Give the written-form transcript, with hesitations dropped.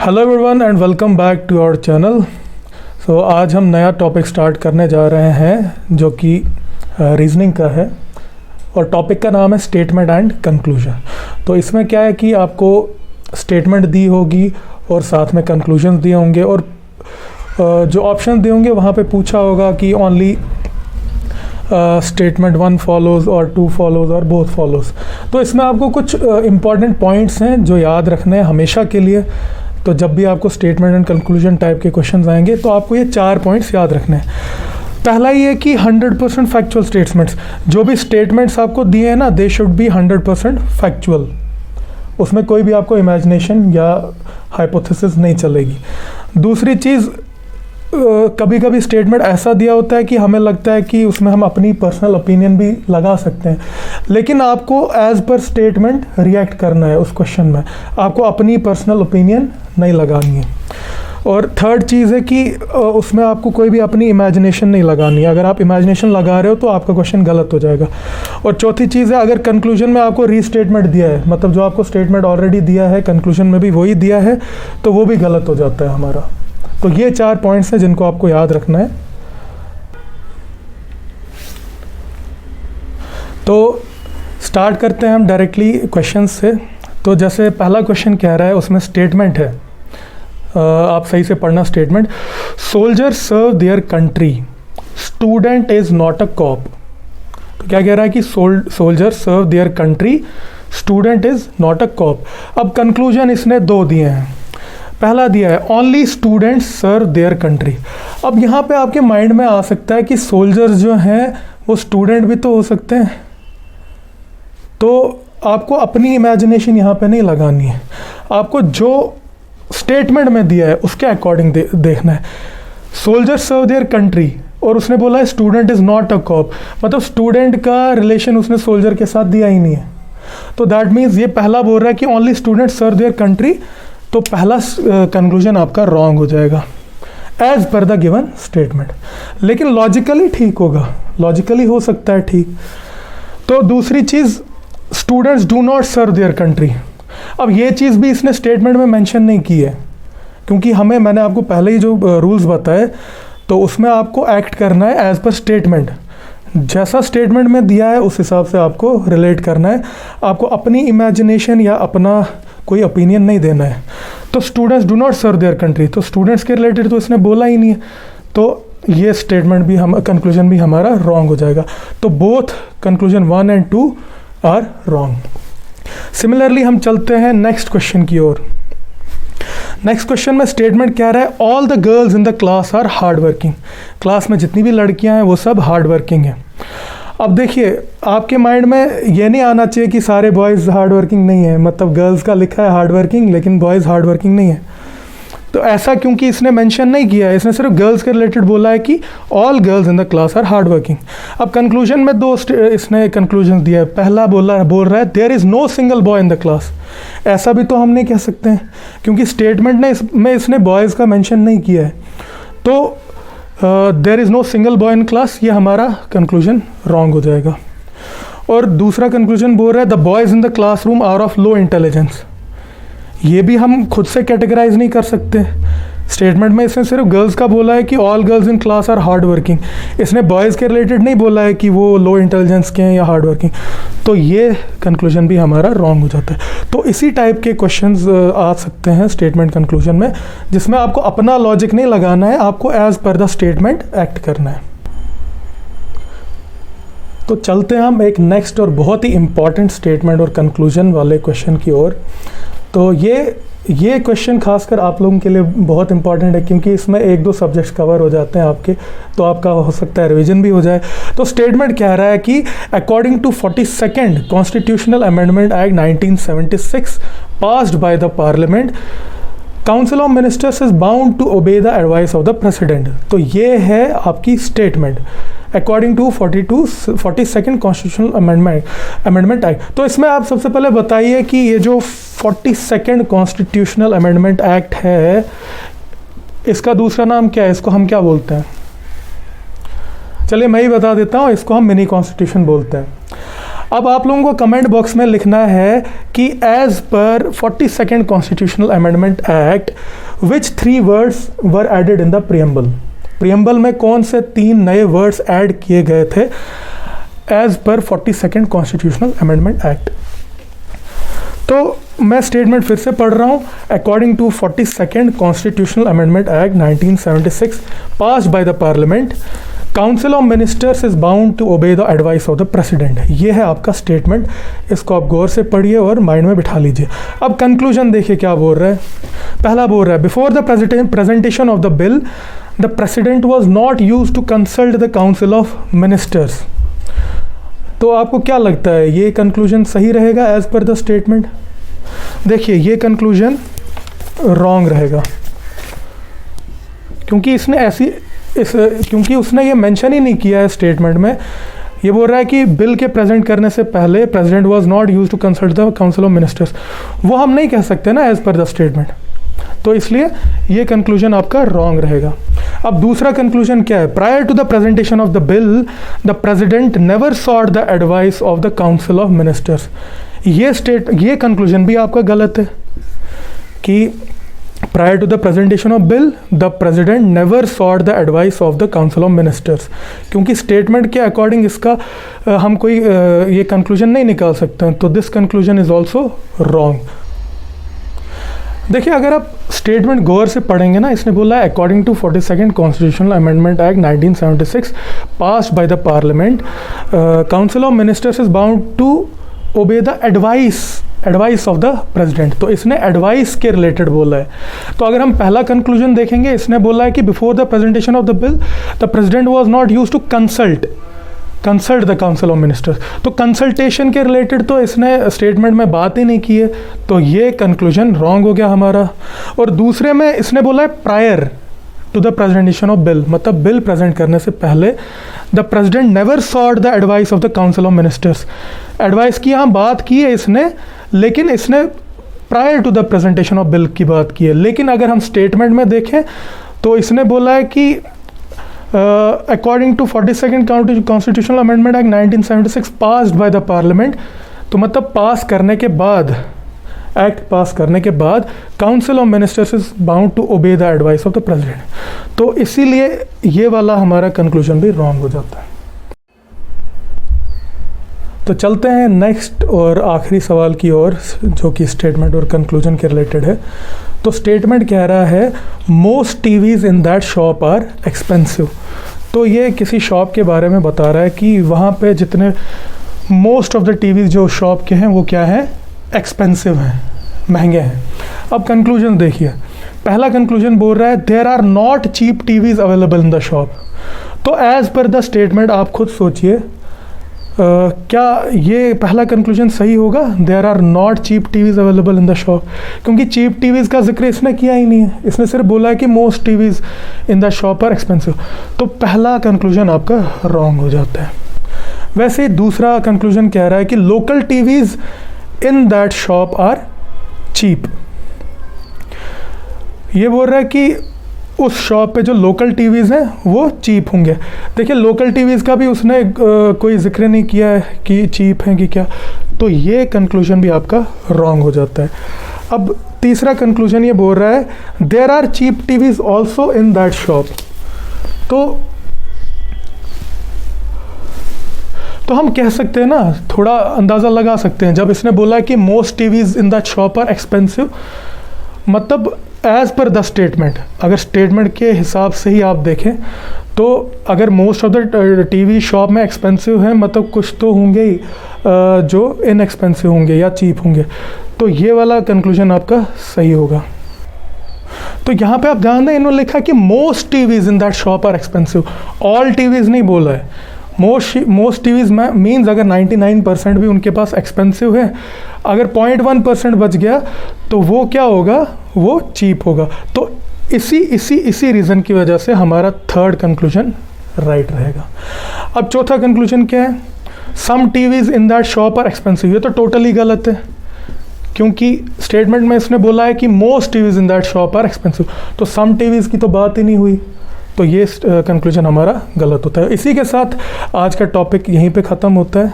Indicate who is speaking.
Speaker 1: Hello everyone and welcome back to our channel. So आज हम नया टॉपिक स्टार्ट करने जा रहे हैं जो कि रीजनिंग का है और टॉपिक का नाम है स्टेटमेंट एंड कंक्लूजन। तो इसमें क्या है कि आपको स्टेटमेंट दी होगी और साथ में कंक्लूजन दिए होंगे और जो ऑप्शन दिए होंगे वहाँ पे पूछा होगा कि ओनली स्टेटमेंट 1 फॉलोज़ और 2 फॉलोज़ और बोथ फॉलोज़। तो इसमें आपको कुछ इम्पॉर्टेंट पॉइंट्स हैं जो याद रखने हैं हमेशा के लिए। तो जब भी आपको स्टेटमेंट एंड कंक्लूजन टाइप के क्वेश्चंस आएंगे तो आपको ये 4 पॉइंट्स याद रखने हैं। पहला ये कि 100% फैक्चुअल स्टेटमेंट्स, जो भी स्टेटमेंट्स आपको दिए हैं ना, दे शुड बी 100% फैक्चुअल। उसमें कोई भी आपको इमेजिनेशन या हाइपोथेसिस नहीं चलेगी। दूसरी चीज़, कभी कभी स्टेटमेंट ऐसा दिया होता है कि हमें लगता है कि उसमें हम अपनी पर्सनल ओपिनियन भी लगा सकते हैं, लेकिन आपको एज पर स्टेटमेंट रिएक्ट करना है उस क्वेश्चन में, आपको अपनी पर्सनल ओपिनियन नहीं लगानी है। और थर्ड चीज़ है कि उसमें आपको कोई भी अपनी इमेजिनेशन नहीं लगानी है। अगर आप इमेजिनेशन लगा रहे हो तो आपका क्वेश्चन गलत हो जाएगा। और चौथी चीज़ है, अगर कंक्लूजन में आपको रीस्टेटमेंट दिया है, मतलब जो आपको स्टेटमेंट ऑलरेडी दिया है कंक्लूजन में भी वही दिया है, तो वो भी गलत हो जाता है हमारा। तो ये 4 पॉइंट्स हैं जिनको आपको याद रखना है। तो स्टार्ट करते हैं हम डायरेक्टली क्वेश्चन से। तो जैसे पहला क्वेश्चन कह रहा है, उसमें स्टेटमेंट है, आप सही से पढ़ना statement. Soldier serve their country, student is not a cop. तो क्या कह रहा है कि soldier serve their country, student is not a cop. अब कंक्लूजन इसने 2 दिए हैं। पहला दिया है only students serve their country. अब यहाँ पे आपके माइंड में आ सकता है कि सोल्जर्स जो हैं वो स्टूडेंट भी तो हो सकते हैं। तो आपको अपनी इमेजिनेशन यहाँ पे नहीं लगानी है, आपको जो स्टेटमेंट में दिया है उसके अकॉर्डिंग देखना है। सोल्जर सर्व देयर कंट्री और उसने बोला है student is not a corp, मतलब स्टूडेंट का रिलेशन उसने सोल्जर के साथ दिया ही नहीं है। तो दैट मीन्स ये पहला बोल रहा है कि only student serve their country, तो पहला कंक्लूजन आपका रॉन्ग हो जाएगा as per the given statement. लेकिन लॉजिकली ठीक होगा, लॉजिकली हो सकता है ठीक। तो दूसरी चीज़, students do not serve their country. अब ये चीज़ भी इसने स्टेटमेंट में मेंशन नहीं की है, क्योंकि मैंने आपको पहले ही जो रूल्स बताए तो उसमें आपको एक्ट करना है एज पर स्टेटमेंट। जैसा स्टेटमेंट में दिया है उस हिसाब से आपको रिलेट करना है, आपको अपनी इमेजिनेशन या अपना कोई ओपिनियन नहीं देना है। तो students do not serve their country, तो स्टूडेंट्स के रिलेटेड तो इसने बोला ही नहीं है, तो ये स्टेटमेंट भी कंक्लूजन भी हमारा रॉन्ग हो जाएगा। तो both conclusion 1 and 2 are wrong. Similarly हम चलते हैं नेक्स्ट क्वेश्चन की ओर। नेक्स्ट क्वेश्चन में स्टेटमेंट क्या रहा है, all the girls in the class are hard working. Class में जितनी भी लड़कियां हैं वो सब हार्ड वर्किंग हैं। अब देखिए, आपके माइंड में ये नहीं आना चाहिए कि सारे बॉयज़ हार्ड वर्किंग नहीं है, मतलब गर्ल्स का लिखा है हार्ड वर्किंग लेकिन बॉयज़ हार्ड वर्किंग नहीं है। तो ऐसा क्योंकि इसने मेंशन नहीं किया है, इसने सिर्फ गर्ल्स के रिलेटेड बोला है कि all girls in the class are hard working. अब कंक्लूजन में 2 इसने कंक्लूजन दिया है। पहला बोल रहा है there is no single boy in the class. ऐसा भी तो हम नहीं कह सकते हैं, क्योंकि स्टेटमेंट में इसने बॉयज़ का मेंशन नहीं किया है। तो there is no single boy in class, ये हमारा कंक्लूजन रॉन्ग हो जाएगा। और दूसरा कंक्लूजन बोल रहा है the boys in the classroom are of low intelligence. ये भी हम खुद से कैटेगराइज नहीं कर सकते। स्टेटमेंट में इसने सिर्फ गर्ल्स का बोला है कि all girls in class are hard working, इसने बॉयज़ के रिलेटेड नहीं बोला है कि वो लो इंटेलिजेंस के हैं या हार्ड वर्किंग। तो ये कंक्लूजन भी हमारा रॉन्ग हो जाता है। तो इसी टाइप के क्वेश्चंस आ सकते हैं स्टेटमेंट कंक्लूजन में, जिसमें आपको अपना लॉजिक नहीं लगाना है, आपको as per the statement act करना है। तो चलते हैं हम एक नेक्स्ट और बहुत ही इंपॉर्टेंट स्टेटमेंट और कंक्लूजन वाले क्वेश्चन की ओर। तो ये क्वेश्चन खासकर आप लोगों के लिए बहुत इंपॉर्टेंट है, क्योंकि इसमें 1-2 सब्जेक्ट्स कवर हो जाते हैं आपके, तो आपका हो सकता है रिवीजन भी हो जाए। तो स्टेटमेंट कह रहा है कि according to 42nd constitutional amendment act 1976 passed by the parliament, council of ministers is bound to obey the advice of the president. तो ये है आपकी statement according to 42nd constitutional amendment act. तो इसमें आप सबसे पहले बताइए कि ये जो 42nd कॉन्स्टिट्यूशनल अमेंडमेंट एक्ट है, इसका दूसरा नाम क्या है, इसको हम क्या बोलते हैं? चलिए मैं ही बता देता हूँ, इसको हम मिनी कॉन्स्टिट्यूशन बोलते हैं। अब आप लोगों को कमेंट बॉक्स में लिखना है कि as per 42nd constitutional amendment act which 3 words were added in the preamble. Preamble में कौन से 3 नए वर्ड्स ऐड किए गए थे as per 42nd constitutional amendment act. तो मैं स्टेटमेंट फिर से पढ़ रहा हूँ। According to 42nd constitutional amendment act 1976 passed by the parliament, council of ministers is bound to obey the advice of the president. ये है आपका स्टेटमेंट, इसको आप गौर से पढ़िए और माइंड में बिठा लीजिए। अब कंक्लूजन देखिए क्या बोल रहा है। पहला बोल रहा है, before the presentation of the bill the president was not use to consult the council of ministers. तो आपको क्या लगता है, ये कंक्लूजन सही रहेगा एज पर द स्टेटमेंट? देखिए ये कंक्लूजन रॉन्ग रहेगा, क्योंकि क्योंकि उसने ये मेंशन ही नहीं किया है स्टेटमेंट में। ये बोल रहा है कि बिल के प्रेजेंट करने से पहले president was not used to consult the council of ministers. वो हम नहीं कह सकते ना एज पर द स्टेटमेंट, तो इसलिए ये कंक्लूजन आपका रॉन्ग रहेगा। अब दूसरा कंक्लूजन क्या है, prior to the presentation of the bill the president never sought the advice of the council of ministers. ये कंक्लूजन भी आपका गलत है कि prior to the presentation of bill the president never sought the advice of the council of ministers, क्योंकि statement के according इसका हम कोई ये कंक्लूजन नहीं निकाल सकते हैं, तो this conclusion is also wrong. देखिए अगर आप स्टेटमेंट गौर से पढ़ेंगे ना, इसने बोला है according to 42nd constitutional amendment act 1976 passed by the parliament, council of ministers is bound to obey the advice of the president. तो इसने एडवाइस के रिलेटेड बोला है। तो अगर हम पहला कंक्लूजन देखेंगे, इसने बोला है कि before the presentation of the bill the president was not used to consult the council of ministers. तो कंसल्टेशन के रिलेटेड तो इसने स्टेटमेंट में बात ही नहीं की है, तो ये कंक्लूजन रॉन्ग हो गया हमारा। और दूसरे में इसने बोला है prior to the presentation of bill, मतलब बिल प्रेजेंट करने से पहले the president never sought the advice of the council of ministers. Advice की यहाँ बात की है इसने, लेकिन इसने prior to the presentation of bill की बात की है। लेकिन अगर हम स्टेटमेंट में देखें तो इसने बोला है कि according to 42nd constitutional amendment act 1976 passed by the parliament, तो मतलब पास करने के बाद, एक्ट पास करने के बाद council of ministers is bound to obey the advice of the president. तो इसीलिए ये वाला हमारा कंक्लूजन भी रॉन्ग हो जाता है। तो चलते हैं नेक्स्ट और आखिरी सवाल की ओर, जो कि स्टेटमेंट और कंक्लूजन के रिलेटेड है। तो स्टेटमेंट कह रहा है most TVs in that shop are expensive. तो ये किसी शॉप के बारे में बता रहा है कि वहाँ पे जितने मोस्ट ऑफ द टीवीज़ जो शॉप के हैं वो क्या है, एक्सपेंसिव हैं, महंगे हैं। अब कंक्लूजन देखिए, पहला कंक्लूजन बोल रहा है there are not cheap TVs available in the shop. तो एज़ पर द स्टेटमेंट आप खुद सोचिए, क्या ये पहला कंक्लूजन सही होगा, there are not cheap TVs available in the shop? क्योंकि चीप टीवीज़ का जिक्र इसने किया ही नहीं है, इसने सिर्फ बोला है कि most TVs in the shop are expensive. तो पहला कंक्लूजन आपका रॉन्ग हो जाता है। वैसे ही दूसरा कंक्लूजन कह रहा है कि local TVs in that shop are cheap. ये बोल रहा है कि उस शॉप पे जो लोकल टीवीज़ हैं वो चीप होंगे। देखिए लोकल टीवीज़ का भी उसने कोई जिक्र नहीं किया है कि चीप हैं कि क्या, तो ये कंक्लूजन भी आपका रॉन्ग हो जाता है। अब तीसरा कंक्लूजन ये बोल रहा है there are cheap TVs also in that shop. तो हम कह सकते हैं ना, थोड़ा अंदाज़ा लगा सकते हैं, जब इसने बोला कि most TVs in that shop are expensive, मतलब एज़ पर द स्टेटमेंट, अगर स्टेटमेंट के हिसाब से ही आप देखें तो अगर most of the TV shop में एक्सपेंसिव हैं, मतलब कुछ तो होंगे ही जो इनएक्सपेंसिव होंगे या चीप होंगे। तो ये वाला कंक्लूजन आपका सही होगा। तो यहाँ पे आप ध्यान दें, इन्होंने लिखा कि most TVs in that shop are expensive, all TVs नहीं बोला है। मोस्ट टीवीज़ में मीन्स अगर 99% भी उनके पास एक्सपेंसिव है, अगर 0.1% बच गया तो वो क्या होगा, वो चीप होगा। तो इसी रीज़न की वजह से हमारा थर्ड कंक्लूजन राइट रहेगा। अब चौथा कंक्लूजन क्या है, some TVs in that shop are expensive. ये तो टोटली गलत है, क्योंकि स्टेटमेंट में इसने बोला है कि most TVs in that shop are expensive, तो सम टीवीज़ की तो बात ही नहीं हुई, तो ये कंक्लूजन हमारा गलत होता है। इसी के साथ आज का टॉपिक यहीं पे ख़त्म होता है।